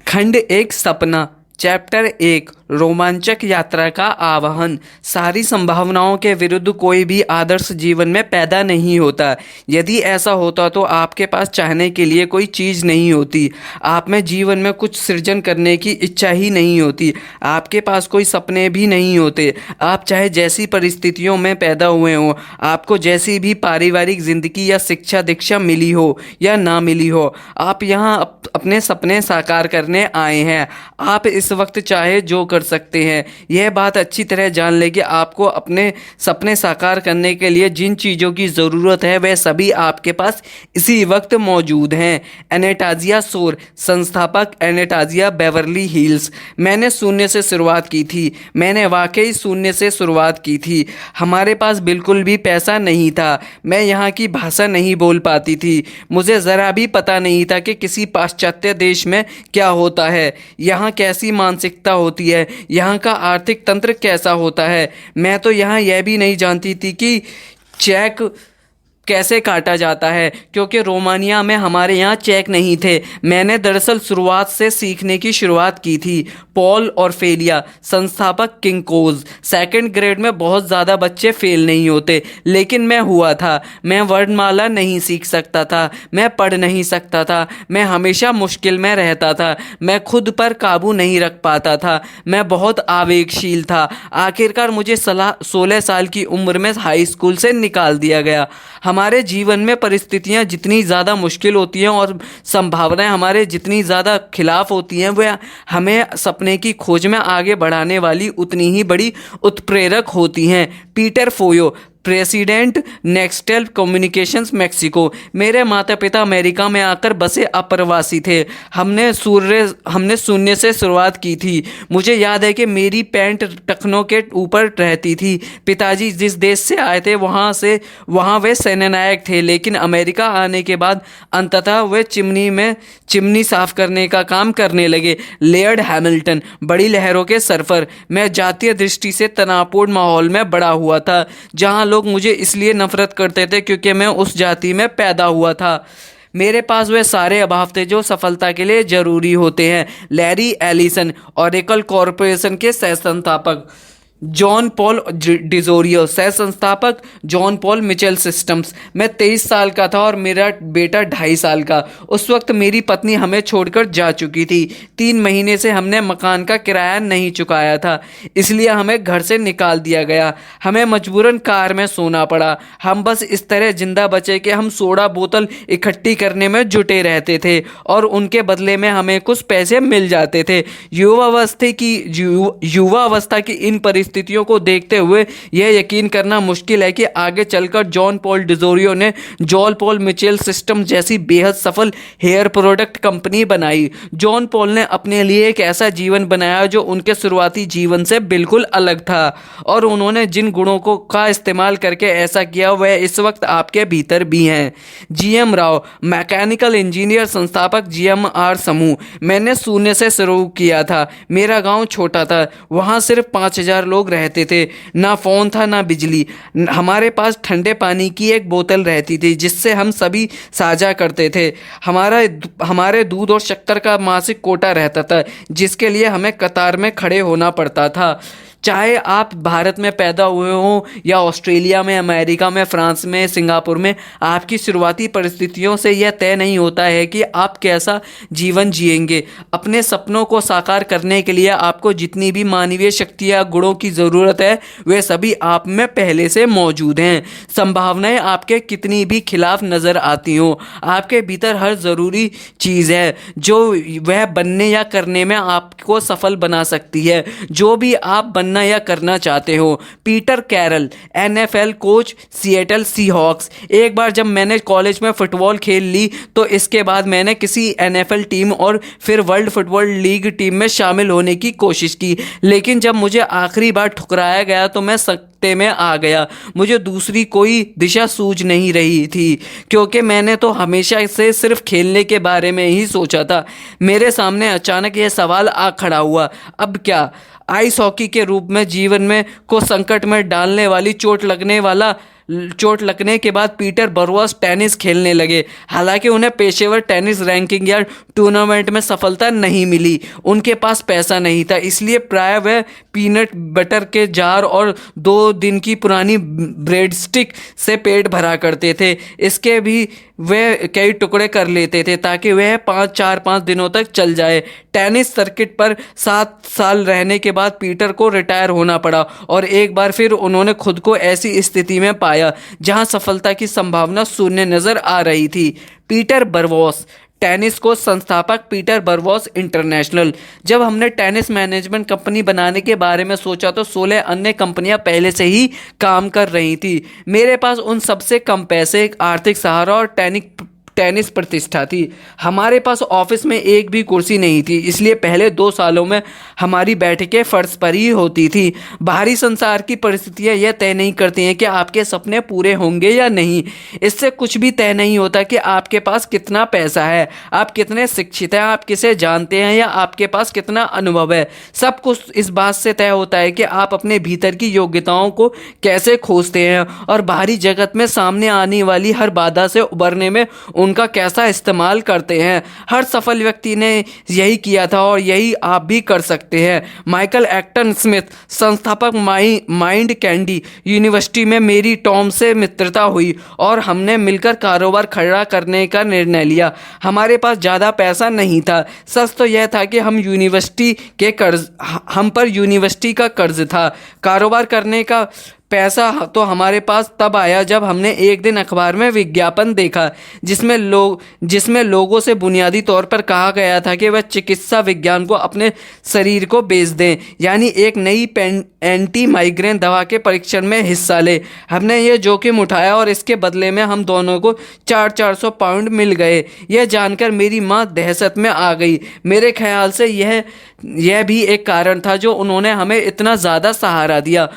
खंड एक सपना। चैप्टर एक रोमांचक यात्रा का आह्वान। सारी संभावनाओं के विरुद्ध कोई भी आदर्श जीवन में पैदा नहीं होता। यदि ऐसा होता तो आपके पास चाहने के लिए कोई चीज़ नहीं होती। आप में जीवन में कुछ सृजन करने की इच्छा ही नहीं होती। आपके पास कोई सपने भी नहीं होते। आप चाहे जैसी परिस्थितियों में पैदा हुए हों, आपको जैसी भी पारिवारिक जिंदगी या शिक्षा दीक्षा मिली हो या ना मिली हो, आप यहाँ अपने सपने साकार करने आए हैं। आप इस वक्त चाहे जो कर सकते हैं। यह बात अच्छी तरह जान ले कि आपको अपने सपने साकार करने के लिए जिन चीज़ों की ज़रूरत है वह सभी आपके पास इसी वक्त मौजूद हैं। एनास्टेसिया शोर, संस्थापक एनास्टेसिया बेवर्ली हिल्स। मैंने शून्य से शुरुआत की थी। मैंने वाकई शून्य से शुरुआत की थी। हमारे पास बिल्कुल भी पैसा नहीं था। मैं यहाँ की भाषा नहीं बोल पाती थी। मुझे ज़रा भी पता नहीं था कि किसी पाश्चात्य देश में क्या होता है, यहाँ कैसी मानसिकता होती है, यहाँ का आर्थिक तंत्र कैसा होता है। मैं तो यहाँ यह भी नहीं जानती थी कि चेक कैसे काटा जाता है, क्योंकि रोमानिया में हमारे यहाँ चेक नहीं थे। मैंने दरअसल शुरुआत से सीखने की शुरुआत की थी। पॉल और फेलिया, संस्थापक किंकोज। सेकंड ग्रेड में बहुत ज़्यादा बच्चे फेल नहीं होते, लेकिन मैं हुआ था। मैं वर्णमाला नहीं सीख सकता था, मैं पढ़ नहीं सकता था, मैं हमेशा मुश्किल में रहता था, मैं खुद पर काबू नहीं रख पाता था, मैं बहुत आवेगशील था। आखिरकार मुझे 16 साल की उम्र में हाई स्कूल से निकाल दिया गया। हमारे जीवन में परिस्थितियां जितनी ज़्यादा मुश्किल होती हैं और संभावनाएं हमारे जितनी ज़्यादा खिलाफ होती हैं, वह हमें सपने की खोज में आगे बढ़ाने वाली उतनी ही बड़ी उत्प्रेरक होती हैं। पीटर फोयो, प्रेसिडेंट नेक्सटेल कम्युनिकेशंस, मैक्सिको। मेरे माता पिता अमेरिका में आकर बसे अप्रवासी थे। हमने शून्य से शुरुआत की थी। मुझे याद है कि मेरी पैंट टखनों के ऊपर रहती थी। पिताजी जिस देश से आए थे वहाँ वे सेनानायक थे, लेकिन अमेरिका आने के बाद अंततः वे चिमनी साफ करने का काम करने लगे। लेयर्ड हैमिल्टन, बड़ी लहरों के सरफर। मैं जातीय दृष्टि से तनावपूर्ण माहौल में बड़ा हुआ था, जहाँ लोग मुझे इसलिए नफरत करते थे क्योंकि मैं उस जाति में पैदा हुआ था। मेरे पास वे सारे अभाव थे जो सफलता के लिए जरूरी होते हैं। लैरी एलिसन, ओरेकल कॉरपोरेशन के सह संस्थापक। जॉन पॉल डिजोरियो, सह संस्थापक जॉन पॉल मिचेल सिस्टम्स। मैं 23 साल का था और मेरा बेटा 2.5 साल का। उस वक्त मेरी पत्नी हमें छोड़कर जा चुकी थी। 3 महीने से हमने मकान का किराया नहीं चुकाया था, इसलिए हमें घर से निकाल दिया गया। हमें मजबूरन कार में सोना पड़ा। हम बस इस तरह जिंदा बचे कि हम सोडा बोतल इकट्ठी करने में जुटे रहते थे और उनके बदले में हमें कुछ पैसे मिल जाते थे। युवावस्था की इन स्थितियों को देखते हुए यह यकीन करना मुश्किल है कि आगे चलकर जॉन पॉल डिजोरियो ने जॉन पॉल मिचेल सिस्टम जैसी बेहद सफल हेयर प्रोडक्ट कंपनी बनाई। जॉन पॉल ने अपने लिए एक ऐसा जीवन बनाया जो उनके शुरुआती जीवन से बिल्कुल अलग था, और उन्होंने जिन गुणों का इस्तेमाल करके ऐसा किया वह इस वक्त आपके भीतर भी हैं। जीएम राव, मैकेनिकल इंजीनियर, संस्थापक जीएमआर समूह। मैंने शून्य से शुरू किया था। मेरा गांव छोटा था, वहां सिर्फ 5000 लोग रहते थे। ना फोन था ना बिजली। हमारे पास ठंडे पानी की एक बोतल रहती थी जिससे हम सभी साझा करते थे। हमारे दूध और शक्कर का मासिक कोटा रहता था जिसके लिए हमें कतार में खड़े होना पड़ता था। चाहे आप भारत में पैदा हुए हों या ऑस्ट्रेलिया में, अमेरिका में, फ्रांस में, सिंगापुर में, आपकी शुरुआती परिस्थितियों से यह तय नहीं होता है कि आप कैसा जीवन जिएंगे। अपने सपनों को साकार करने के लिए आपको जितनी भी मानवीय शक्ति या गुणों की ज़रूरत है वे सभी आप में पहले से मौजूद हैं। संभावनाएं आपके कितनी भी खिलाफ नज़र आती हों, आपके भीतर हर ज़रूरी चीज़ है जो वह बनने या करने में आपको सफल बना सकती है, जो भी आप बनना या करना चाहते हो। Peter Carroll, NFL coach, Seattle Seahawks. एक बार जब मैंने कॉलेज में फुटबॉल खेल ली तो इसके बाद मैंने किसी एनएफएल टीम और फिर वर्ल्ड फुटबॉल लीग टीम में शामिल होने की कोशिश की, लेकिन जब मुझे आखिरी बार ठुकराया गया तो मैं सकते में आ गया। मुझे दूसरी कोई दिशा सूझ नहीं रही थी, क्योंकि मैंने तो हमेशा से सिर्फ खेलने के बारे में ही सोचा था। मेरे सामने अचानक यह सवाल आ खड़ा हुआ, अब क्या? आइस हॉकी के रूप में जीवन में को संकट में डालने वाली, चोट लगने वाला चोट लगने के बाद पीटर बरवॉस टेनिस खेलने लगे। हालांकि उन्हें पेशेवर टेनिस रैंकिंग या टूर्नामेंट में सफलता नहीं मिली। उनके पास पैसा नहीं था, इसलिए प्राय वे पीनट बटर के जार और 2 दिन की पुरानी ब्रेड स्टिक से पेट भरा करते थे। इसके भी वे कई टुकड़े कर लेते थे ताकि वह 5 दिनों तक चल जाए। टेनिस सर्किट पर 7 साल रहने के बाद पीटर को रिटायर होना पड़ा और एक बार फिर उन्होंने खुद को ऐसी स्थिति में पाया जहां सफलता की संभावना शून्य नजर आ रही थी। पीटर बरवॉस टेनिस कोच संस्थापक पीटर बरवॉस इंटरनेशनल। जब हमने टेनिस मैनेजमेंट कंपनी बनाने के बारे में सोचा तो 16 अन्य कंपनियां पहले से ही काम कर रही थी। मेरे पास उन सबसे कम पैसे, आर्थिक सहारा और टेनिस प्रतिष्ठा थी। हमारे पास ऑफिस में एक भी कुर्सी नहीं थी, इसलिए पहले 2 सालों में हमारी बैठकें फर्श पर ही होती थी। बाहरी संसार की परिस्थितियां यह तय नहीं करती हैं कि आपके सपने पूरे होंगे या नहीं। इससे कुछ भी तय नहीं होता कि आपके पास कितना पैसा है, आप कितने शिक्षित हैं, आप किसे जानते हैं या आपके पास कितना अनुभव है। सब कुछ इस बात से तय होता है कि आप अपने भीतर की योग्यताओं को कैसे खोजते हैं और बाहरी जगत में सामने आने वाली हर बाधा से उबरने में उनका कैसा इस्तेमाल करते हैं। हर सफल व्यक्ति ने यही किया था और यही आप भी कर सकते हैं। माइकल एक्टन स्मिथ, संस्थापक माइंड कैंडी यूनिवर्सिटी में मेरी टॉम से मित्रता हुई और हमने मिलकर कारोबार खड़ा करने का निर्णय लिया। हमारे पास ज़्यादा पैसा नहीं था। सच तो यह था कि हम पर यूनिवर्सिटी का कर्ज था। कारोबार करने का पैसा तो हमारे पास तब आया जब हमने एक दिन अखबार में विज्ञापन देखा जिसमें लोगों से बुनियादी तौर पर कहा गया था कि वह चिकित्सा विज्ञान को अपने शरीर को बेच दें, यानी एक नई एंटी माइग्रेन दवा के परीक्षण में हिस्सा ले। हमने ये जोखिम उठाया और इसके बदले में हम दोनों को 400 पाउंड मिल गए। यह जानकर मेरी माँ दहशत में आ गई। मेरे ख्याल से यह भी एक कारण था जो उन्होंने हमें इतना ज़्यादा सहारा दिया।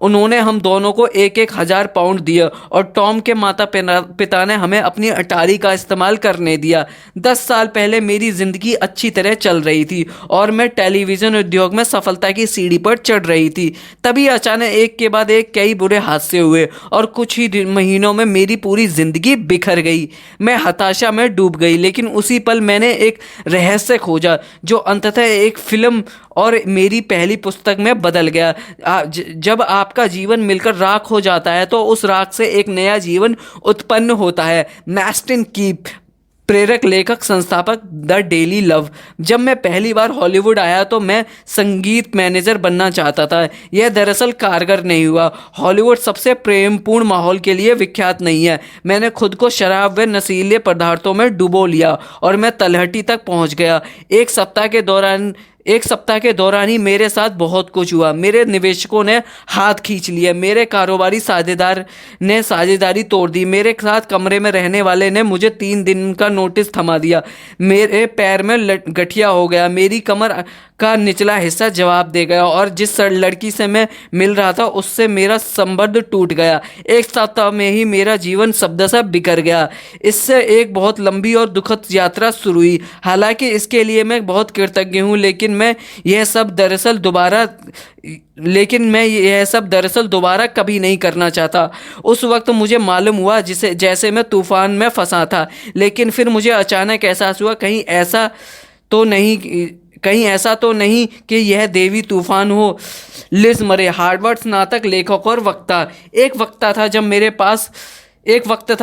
उन्होंने हम दोनों को 1,000 पाउंड दिया और टॉम के माता पिता ने हमें अपनी अटारी का इस्तेमाल करने दिया। 10 साल पहले मेरी ज़िंदगी अच्छी तरह चल रही थी और मैं टेलीविज़न उद्योग में सफलता की सीढ़ी पर चढ़ रही थी। तभी अचानक एक के बाद एक कई बुरे हादसे हुए और कुछ ही महीनों में मेरी पूरी ज़िंदगी बिखर गई। मैं हताशा में डूब गई, लेकिन उसी पल मैंने एक रहस्य खोजा जो अंततः एक फिल्म और मेरी पहली पुस्तक में बदल गया। जब आपका जीवन मिलकर राख हो जाता है तो उस राख से एक नया जीवन उत्पन्न होता है। मैस्टिन कीप, प्रेरक लेखक संस्थापक द डेली लव। जब मैं पहली बार हॉलीवुड आया तो मैं संगीत मैनेजर बनना चाहता था। यह दरअसल कारगर नहीं हुआ। हॉलीवुड सबसे प्रेमपूर्ण माहौल के लिए विख्यात नहीं है। मैंने खुद को शराब व नशीले पदार्थों में डुबो लिया और मैं तलहटी तक पहुंच गया। एक सप्ताह के दौरान ही मेरे साथ बहुत कुछ हुआ। मेरे निवेशकों ने हाथ खींच लिए, मेरे कारोबारी साझेदार ने साझेदारी तोड़ दी, मेरे साथ कमरे में रहने वाले ने मुझे 3 दिन का नोटिस थमा दिया, मेरे पैर में गठिया हो गया, मेरी कमर का निचला हिस्सा जवाब दे गया और जिस लड़की से मैं मिल रहा था उससे मेरा संबंध टूट गया। एक सप्ताह में ही मेरा जीवन शब्दशः बिखर गया। इससे एक बहुत लंबी और दुखद यात्रा शुरू हुई। हालांकि इसके लिए मैं बहुत कृतज्ञ हूँ, लेकिन मैं यह सब दरअसल दोबारा कभी नहीं करना चाहता। उस वक्त मुझे मालूम हुआ जैसे मैं तूफान में फंसा था, लेकिन फिर मुझे अचानक एहसास हुआ कहीं ऐसा तो नहीं कि यह देवी तूफान हो। लिज मरे, हार्वर्ड स्नातक, लेखक और वक्ता। एक वक्त था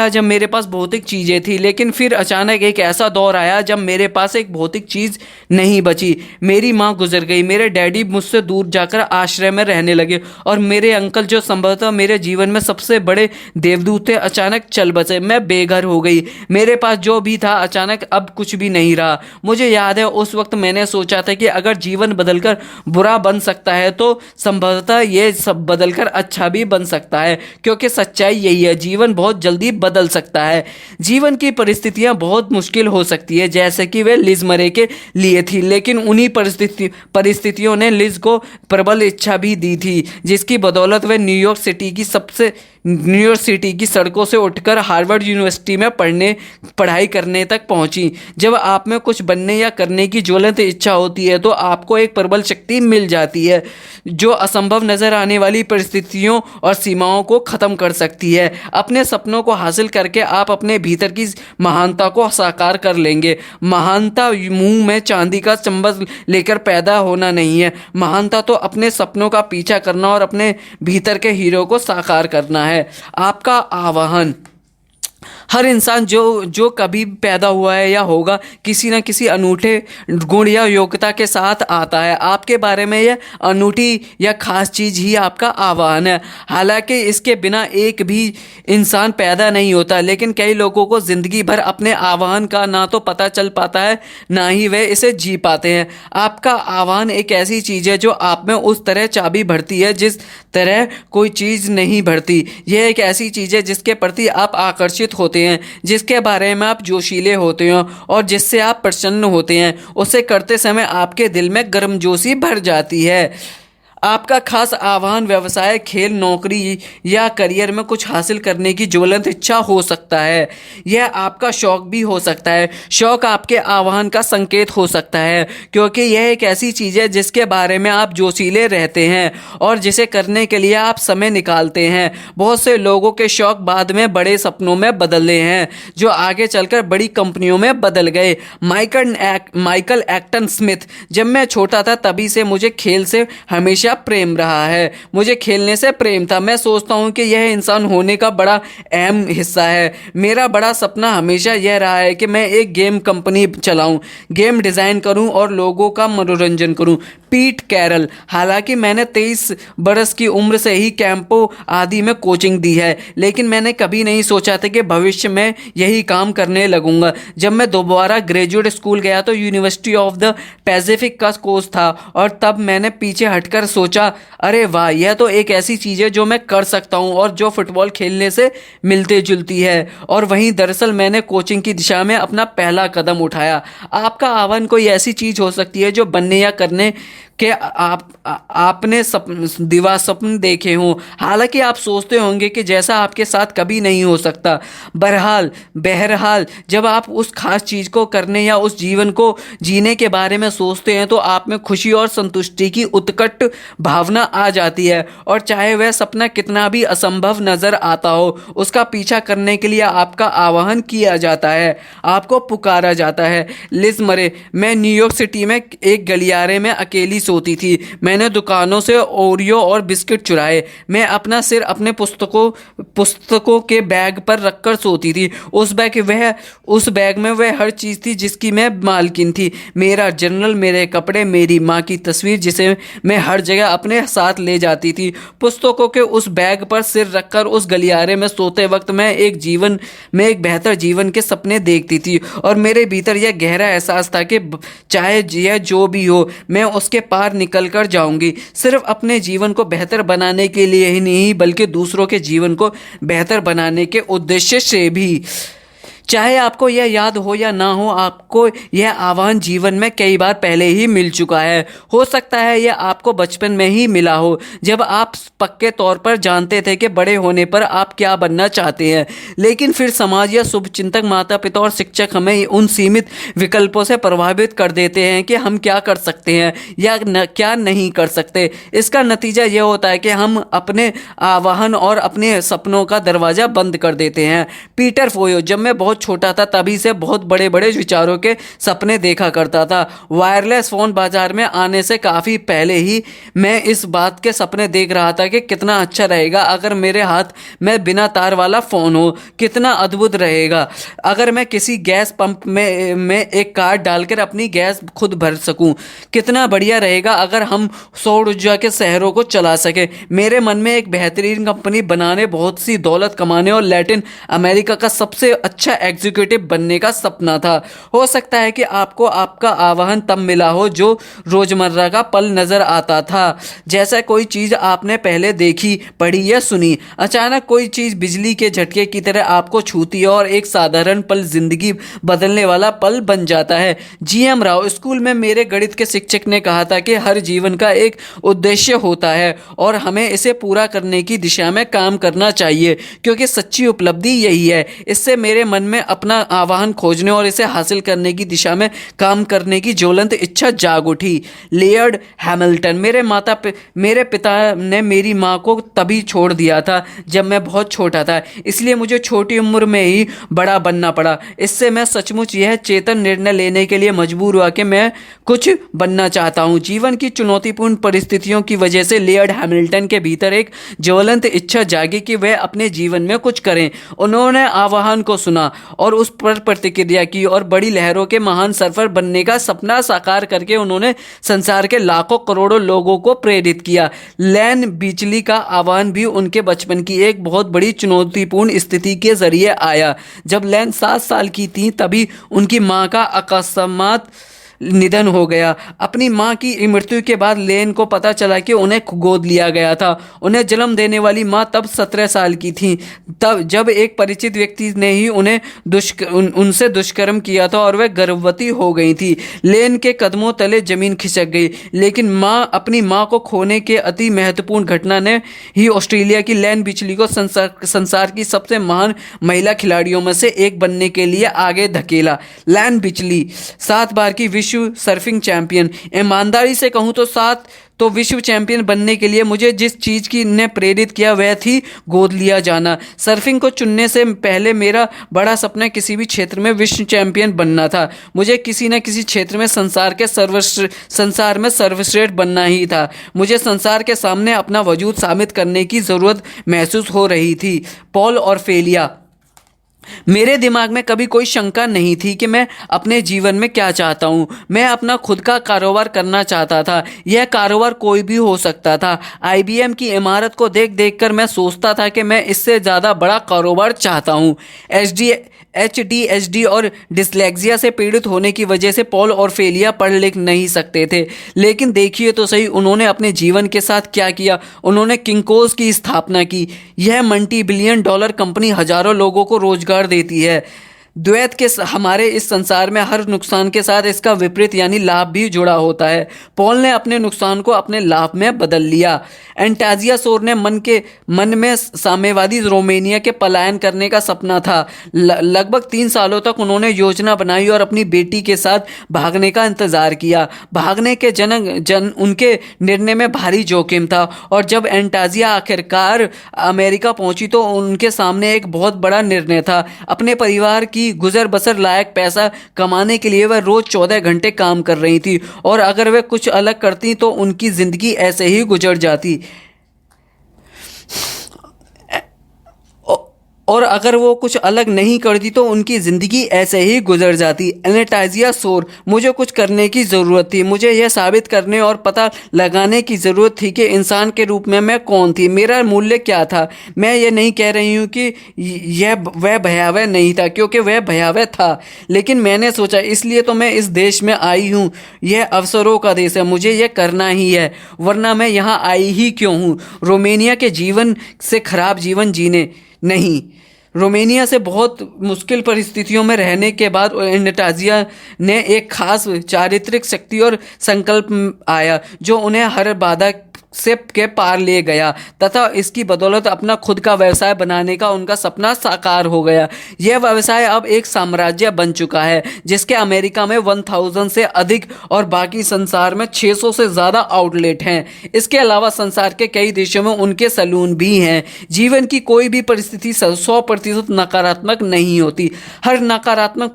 जब मेरे पास भौतिक चीज़ें थी, लेकिन फिर अचानक एक ऐसा दौर आया जब मेरे पास एक भौतिक चीज़ नहीं बची। मेरी माँ गुजर गई, मेरे डैडी मुझसे दूर जाकर आश्रय में रहने लगे और मेरे अंकल, जो संभवतः मेरे जीवन में सबसे बड़े देवदूत थे, अचानक चल बसे। मैं बेघर हो गई। मेरे पास जो भी था अचानक अब कुछ भी नहीं रहा। मुझे याद है उस वक्त मैंने सोचा था कि अगर जीवन बदलकर बुरा बन सकता है तो संभवतः ये सब बदलकर अच्छा भी बन सकता है, क्योंकि सच्चाई यही है, जीवन बहुत जल्दी बदल सकता है। जीवन की परिस्थितियां बहुत मुश्किल हो सकती है, जैसे कि वे लिज मरे के लिए थी, लेकिन उन्हीं परिस्थितियों ने लिज को प्रबल इच्छा भी दी थी, जिसकी बदौलत वे न्यूयॉर्क न्यूयॉर्क सिटी की सड़कों से उठकर हार्वर्ड यूनिवर्सिटी में पढ़ाई करने तक पहुंची। जब आप में कुछ बनने या करने की ज्वलंत इच्छा होती है तो आपको एक प्रबल शक्ति मिल जाती है जो असंभव नजर आने वाली परिस्थितियों और सीमाओं को खत्म कर सकती है। अपने सपनों को हासिल करके आप अपने भीतर की महानता को साकार कर लेंगे। महानता मुंह में चांदी का चम्मच लेकर पैदा होना नहीं है। महानता तो अपने सपनों का पीछा करना और अपने भीतर के हीरो को साकार करना है। आपका आह्वान। हर इंसान जो कभी पैदा हुआ है या होगा किसी न किसी अनूठे गुण या योग्यता के साथ आता है। आपके बारे में यह अनूठी या खास चीज़ ही आपका आह्वान है। हालांकि इसके बिना एक भी इंसान पैदा नहीं होता, लेकिन कई लोगों को ज़िंदगी भर अपने आह्वान का ना तो पता चल पाता है ना ही वे इसे जी पाते हैं। आपका आह्वान एक ऐसी चीज़ है जो आप में उस तरह चाबी भरती है जिस तरह कोई चीज़ नहीं भरती। यह एक ऐसी चीज़ है जिसके प्रति आप आकर्षित होते हैं, जिसके बारे में आप जोशीले होते हैं और जिससे आप प्रसन्न होते हैं। उसे करते समय आपके दिल में गर्मजोशी भर जाती है। आपका खास आह्वान व्यवसाय, खेल, नौकरी या करियर में कुछ हासिल करने की ज्वलंत इच्छा हो सकता है। यह आपका शौक भी हो सकता है। शौक आपके आह्वान का संकेत हो सकता है, क्योंकि यह एक ऐसी चीज़ है जिसके बारे में आप जोशीले रहते हैं और जिसे करने के लिए आप समय निकालते हैं। बहुत से लोगों के शौक बाद में बड़े सपनों में बदले हैं, जो आगे चलकर बड़ी कंपनियों में बदल गए। Michael Acton Smith. जब मैं छोटा था तभी से मुझे खेल से हमेशा प्रेम रहा है। मुझे खेलने से प्रेम था। मैं सोचता हूं कि यह इंसान होने का बड़ा अहम हिस्सा है। मेरा बड़ा सपना हमेशा यह रहा है कि मैं एक गेम कंपनी चलाऊं, गेम डिज़ाइन करूं और लोगों का मनोरंजन करूं। पीट कैरल। हालांकि मैंने 23 बरस की उम्र से ही कैंपों आदि में कोचिंग दी है, लेकिन मैंने कभी नहीं सोचा था कि भविष्य में यही काम करने लगूंगा। जब मैं दोबारा ग्रेजुएट स्कूल गया तो यूनिवर्सिटी ऑफ द पैसिफिक का कोर्स था और तब मैंने पीछे हटकर सोचा, अरे वाह, यह तो एक ऐसी चीज़ है जो मैं कर सकता हूं और जो फुटबॉल खेलने से मिलती जुलती है। और वहीं दरअसल मैंने कोचिंग की दिशा में अपना पहला कदम उठाया। आपका आह्वान कोई ऐसी चीज़ हो सकती है जो बनने या करने कि आपने स्वप्न देखे हों। हालांकि आप सोचते होंगे कि जैसा आपके साथ कभी नहीं हो सकता। बहरहाल जब आप उस खास चीज़ को करने या उस जीवन को जीने के बारे में सोचते हैं तो आप में खुशी और संतुष्टि की उत्कट भावना आ जाती है, और चाहे वह सपना कितना भी असंभव नज़र आता हो, उसका पीछा करने के लिए आपका आह्वान किया जाता है, आपको पुकारा जाता है। लिज मरे। मैं न्यूयॉर्क सिटी में एक गलियारे में अकेली सोती थी। मैंने दुकानों से ओरियो और बिस्किट चुराए। मैं अपना सिर अपने पुस्तकों के बैग पर रखकर सोती थी। उस बैग में वह हर चीज़ थी जिसकी मैं मालकिन थी। मेरा जर्नल, मेरे कपड़े, मेरी माँ की तस्वीर जिसे मैं हर जगह अपने साथ ले जाती थी। पुस्तकों के उस बैग पर सिर रखकर उस गलियारे में सोते वक्त मैं एक बेहतर जीवन के सपने देखती थी, और मेरे भीतर यह गहरा एहसास था कि चाहे यह जो भी हो, मैं उसके पार निकल कर जाऊंगी। सिर्फ अपने जीवन को बेहतर बनाने के लिए ही नहीं, बल्कि दूसरों के जीवन को बेहतर बनाने के उद्देश्य से भी। चाहे आपको यह याद हो या ना हो, आपको यह आह्वान जीवन में कई बार पहले ही मिल चुका है। हो सकता है यह आपको बचपन में ही मिला हो, जब आप पक्के तौर पर जानते थे कि बड़े होने पर आप क्या बनना चाहते हैं। लेकिन फिर समाज या शुभचिंतक, माता पिता और शिक्षक हमें उन सीमित विकल्पों से प्रभावित कर देते हैं कि हम क्या कर सकते हैं या क्या नहीं कर सकते। इसका नतीजा यह होता है कि हम अपने आह्वान और अपने सपनों का दरवाज़ा बंद कर देते हैं। पीटर फोयो। जब मैं बहुत छोटा था तभी से बहुत बड़े बड़े विचारों के सपने देखा करता था। वायरलेस फ़ोन बाजार में आने से काफ़ी पहले ही मैं इस बात के सपने देख रहा था कि कितना अच्छा रहेगा अगर मेरे हाथ में बिना तार वाला फ़ोन हो, कितना अद्भुत रहेगा अगर मैं किसी गैस पंप में एक कार्ड डालकर अपनी गैस खुद भर सकूं, कितना बढ़िया रहेगा अगर हम सौर ऊर्जा के शहरों को चला सके। मेरे मन में एक बेहतरीन कंपनी बनाने, बहुत सी दौलत कमाने और लैटिन अमेरिका का सबसे अच्छा एग्जीक्यूटिव बनने का सपना था। हो सकता है कि आपको आपका आवाहन तब मिला हो जो रोजमर्रा का पल नजर आता था, जैसा कोई चीज आपने पहले देखी, पढ़ी या सुनी। अचानक कोई चीज बिजली के झटके की तरह आपको छूती है और एक साधारण पल जिंदगी बदलने वाला पल बन जाता है। जीएम राव, स्कूल में मेरे गणित के शिक्षक ने कहा था कि हर जीवन का एक उद्देश्य होता है और हमें इसे पूरा करने की दिशा में काम करना चाहिए, क्योंकि सच्ची उपलब्धि यही है। इससे मेरे मन में अपना आवाहन खोजने और इसे हासिल करने की दिशा में काम करने की ज्वलंत इच्छा जाग उठी। लेयर्ड हैमिल्टन, मेरे पिता ने मेरी माँ को तभी छोड़ दिया था जब मैं बहुत छोटा था, इसलिए मुझे छोटी उम्र में ही बड़ा बनना पड़ा। इससे मैं सचमुच यह चेतन निर्णय लेने के लिए मजबूर हुआ कि मैं कुछ बनना चाहता हूँ। जीवन की चुनौतीपूर्ण परिस्थितियों की वजह से लेयर्ड हैमिल्टन के भीतर एक ज्वलंत इच्छा जागी कि वह अपने जीवन में कुछ करें। उन्होंने आह्वान को सुना और उस पर प्रतिक्रिया की और बड़ी लहरों के महान सर्फर बनने का सपना साकार करके उन्होंने संसार के लाखों करोड़ों लोगों को प्रेरित किया। लैन बिचली का आह्वान भी उनके बचपन की एक बहुत बड़ी चुनौतीपूर्ण स्थिति के जरिए आया। जब लैन 7 साल की थी तभी उनकी मां का अकस्मात निधन हो गया। अपनी मां की मृत्यु के बाद लेन को पता चला कि उन्हें गोद लिया गया था। उन्हें जन्म देने वाली मां तब 17 साल की थी, तब जब एक परिचित व्यक्ति ने ही उनसे दुष्कर्म किया था और वह गर्भवती हो गई थी। लेन के कदमों तले जमीन खिसक गई, लेकिन अपनी मां को खोने के अति महत्वपूर्ण घटना ने ही ऑस्ट्रेलिया की लैन बिचली को संसार की सबसे महान महिला खिलाड़ियों में से एक बनने के लिए आगे धकेला। लैन बिचली 7 बार की विश्व सर्फिंग चैंपियन। ईमानदारी से कहूं तो विश्व चैंपियन बनने के लिए मुझे जिस चीज की ने प्रेरित किया वह थी गोद लिया जाना। सर्फिंग को चुनने से पहले मेरा बड़ा सपना किसी भी क्षेत्र में विश्व चैंपियन बनना था। मुझे किसी न किसी क्षेत्र में संसार में सर्वश्रेष्ठ बनना ही था। मुझे संसार के सामने अपना वजूद साबित करने की जरूरत महसूस हो रही थी। पॉल और फेलिया, मेरे दिमाग में कभी कोई शंका नहीं थी कि मैं अपने जीवन में क्या चाहता हूँ। मैं अपना खुद का कारोबार करना चाहता था। यह कारोबार कोई भी हो सकता था। आईबीएम की इमारत को देख देख कर मैं सोचता था कि मैं इससे ज़्यादा बड़ा कारोबार चाहता हूँ। एचडीएचडी और डिसलेक्सिया से पीड़ित होने की वजह से पॉल और फेलिया पढ़ लिख नहीं सकते थे, लेकिन देखिए तो सही उन्होंने अपने जीवन के साथ क्या किया। उन्होंने किंकोज की स्थापना की। यह मल्टी बिलियन डॉलर कंपनी हजारों लोगों को रोजगार देती है। द्वैत के हमारे इस संसार में हर नुकसान के साथ इसका विपरीत यानी लाभ भी जुड़ा होता है। पॉल ने अपने नुकसान को अपने लाभ में बदल लिया। एंटाजिया सोर ने मन में साम्यवादी रोमानिया के पलायन करने का सपना था। लगभग 3 सालों तक उन्होंने योजना बनाई और अपनी बेटी के साथ भागने का इंतजार किया। भागने के उनके निर्णय में भारी जोखिम था और जब एंटाजिया आखिरकार अमेरिका पहुंची तो उनके सामने एक बहुत बड़ा निर्णय था। अपने परिवार की गुजर बसर लायक पैसा कमाने के लिए वह रोज 14 घंटे काम कर रही थी और अगर वह कुछ अलग करती तो उनकी जिंदगी ऐसे ही गुजर जाती। और अगर वो कुछ अलग नहीं करती तो उनकी ज़िंदगी ऐसे ही गुजर जाती। एनेटाजिया सोर, मुझे कुछ करने की ज़रूरत थी। मुझे यह साबित करने और पता लगाने की ज़रूरत थी कि इंसान के रूप में मैं कौन थी, मेरा मूल्य क्या था। मैं ये नहीं कह रही हूँ कि वह भयावह नहीं था, क्योंकि वह भयावह था, लेकिन मैंने सोचा इसलिए तो मैं इस देश में आई हूँ। यह अवसरों का देश है, मुझे यह करना ही है, वरना मैं यहाँ आई ही क्यों हूँ। रोमानिया के जीवन से खराब जीवन जीने नहीं। रोमानिया से बहुत मुश्किल परिस्थितियों में रहने के बाद एनेटाजिया ने एक खास चारित्रिक शक्ति और संकल्प आया जो उन्हें हर बाधा से के पार ले गया तथा इसकी बदौलत अपना खुद का व्यवसाय बनाने का उनका सपना साकार हो गया। यह व्यवसाय अब एक साम्राज्य बन चुका है जिसके अमेरिका में 1000 से अधिक और बाकी संसार में 600 से ज़्यादा आउटलेट हैं। इसके अलावा संसार के कई देशों में उनके सैलून भी हैं। जीवन की कोई भी परिस्थिति 100% नकारात्मक नहीं होती। हर नकारात्मक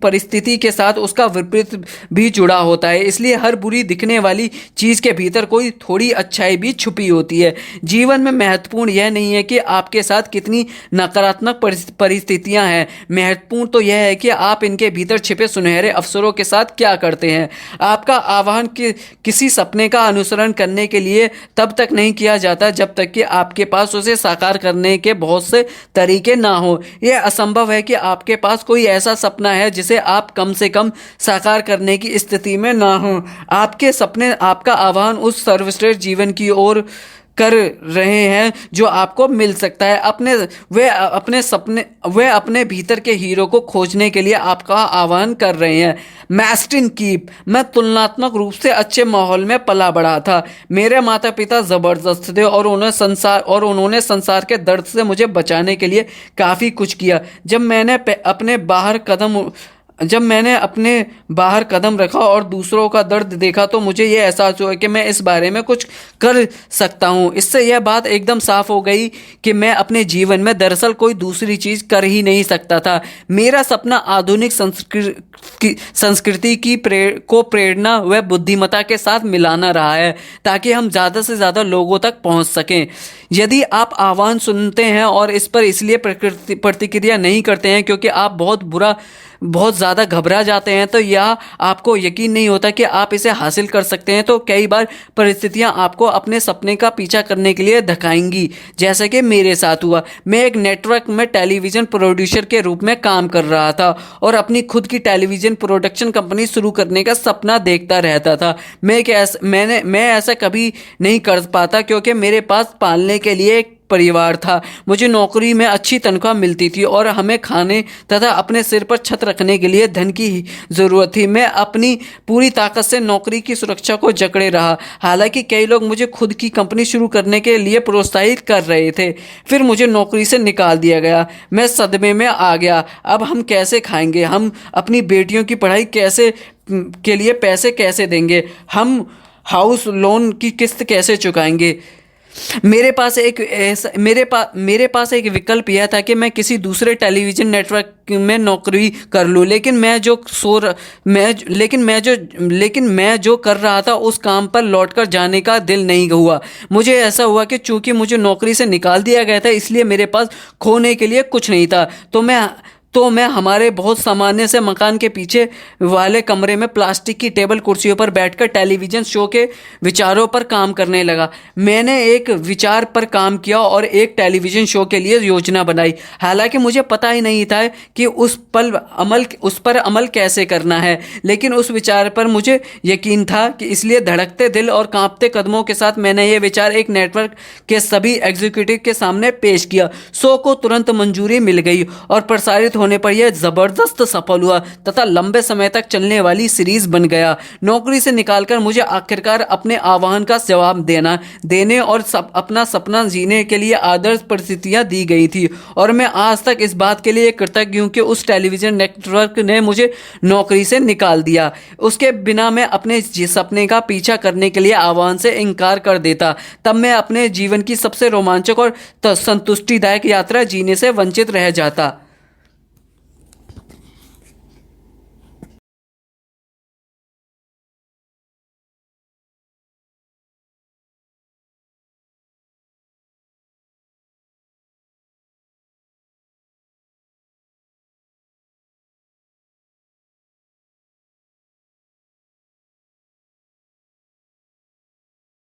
परिस्थिति के साथ उसका विपरीत भी जुड़ा होता है। इसलिए हर बुरी दिखने वाली चीज़ के भीतर कोई थोड़ी अच्छाई भी छुपी होती है। जीवन में महत्वपूर्ण यह नहीं है कि आपके साथ कितनी नकारात्मक परिस्थितियां हैं, महत्वपूर्ण तो यह है कि आप इनके भीतर छिपे सुनहरे अवसरों के साथ क्या करते हैं। आपका आह्वान किसी सपने का अनुसरण करने के लिए तब तक नहीं किया जाता जब तक कि आपके पास उसे साकार करने के बहुत से तरीके ना हो। यह असंभव है कि आपके पास कोई ऐसा सपना है जिसे आप कम से कम साकार करने की स्थिति में ना हो। आपके सपने आपका आह्वान उस सर्वश्रेष्ठ जीवन की ओर कर रहे हैं जो आपको मिल सकता है। वे अपने भीतर के हीरो को खोजने के लिए आपका आह्वान कर रहे हैं। मैस्टिन कीप। मैं तुलनात्मक रूप से अच्छे माहौल में पला बढ़ा था। मेरे माता पिता जबरदस्त थे और उन्होंने संसार के दर्द से मुझे बचाने के लिए काफी कुछ किया। जब मैंने अपने बाहर कदम रखा और दूसरों का दर्द देखा तो मुझे यह एहसास हुआ कि मैं इस बारे में कुछ कर सकता हूँ। इससे यह बात एकदम साफ हो गई कि मैं अपने जीवन में दरअसल कोई दूसरी चीज़ कर ही नहीं सकता था। मेरा सपना आधुनिक संस्कृति की प्रेरणा व बुद्धिमत्ता के साथ मिलाना रहा है ताकि हम ज़्यादा से ज़्यादा लोगों तक पहुँच सकें। यदि आप आह्वान सुनते हैं और इस पर इसलिए प्रतिक्रिया नहीं करते हैं क्योंकि आप बहुत ज़्यादा घबरा जाते हैं तो या आपको यकीन नहीं होता कि आप इसे हासिल कर सकते हैं, तो कई बार परिस्थितियां आपको अपने सपने का पीछा करने के लिए धकाएंगी, जैसे कि मेरे साथ हुआ। मैं एक नेटवर्क में टेलीविज़न प्रोड्यूसर के रूप में काम कर रहा था और अपनी खुद की टेलीविज़न प्रोडक्शन कंपनी शुरू करने का सपना देखता रहता था। मैं ऐसा कभी नहीं कर पाता क्योंकि मेरे पास पालने के लिए एक परिवार था। मुझे नौकरी में अच्छी तनख्वाह मिलती थी और हमें खाने तथा अपने सिर पर छत रखने के लिए धन की ज़रूरत थी। मैं अपनी पूरी ताकत से नौकरी की सुरक्षा को जकड़े रहा, हालांकि कई लोग मुझे खुद की कंपनी शुरू करने के लिए प्रोत्साहित कर रहे थे। फिर मुझे नौकरी से निकाल दिया गया। मैं सदमे में आ गया। अब हम कैसे खाएंगे? हम अपनी बेटियों की पढ़ाई के लिए पैसे कैसे देंगे? हम हाउस लोन की किस्त कैसे चुकाएंगे? मेरे पास एक विकल्प यह था कि मैं किसी दूसरे टेलीविज़न नेटवर्क में नौकरी कर लूं, लेकिन मैं जो कर रहा था उस काम पर लौटकर जाने का दिल नहीं हुआ। मुझे ऐसा हुआ कि चूंकि मुझे नौकरी से निकाल दिया गया था इसलिए मेरे पास खोने के लिए कुछ नहीं था। तो मैं हमारे बहुत सामान्य से मकान के पीछे वाले कमरे में प्लास्टिक की टेबल कुर्सियों पर बैठकर टेलीविज़न शो के विचारों पर काम करने लगा। मैंने एक विचार पर काम किया और एक टेलीविज़न शो के लिए योजना बनाई। हालांकि मुझे पता ही नहीं था कि उस पर अमल कैसे करना है, लेकिन उस विचार पर मुझे यकीन था कि इसलिए धड़कते दिल और कांपते कदमों के साथ मैंने ये विचार एक नेटवर्क के सभी एग्जीक्यूटिव के सामने पेश किया। शो को तुरंत मंजूरी मिल गई और प्रसारित होने पर यह जबरदस्त सफल हुआ तथा लंबे समय तक चलने वाली सीरीज बन गया। नौकरी से निकालकर मुझे आखिरकार अपने आह्वान का जवाब देने और अपना सपना जीने के लिए आदर्श परिस्थितियां दी गई थी और मैं आज तक इस बात के लिए कृतज्ञ हूं कि उस टेलीविजन नेटवर्क ने मुझे नौकरी से निकाल दिया। उसके बिना मैं अपने सपने का पीछा करने के लिए आह्वान से इनकार कर देता। तब मैं अपने जीवन की सबसे रोमांचक और संतुष्टिदायक यात्रा जीने से वंचित रह जाता।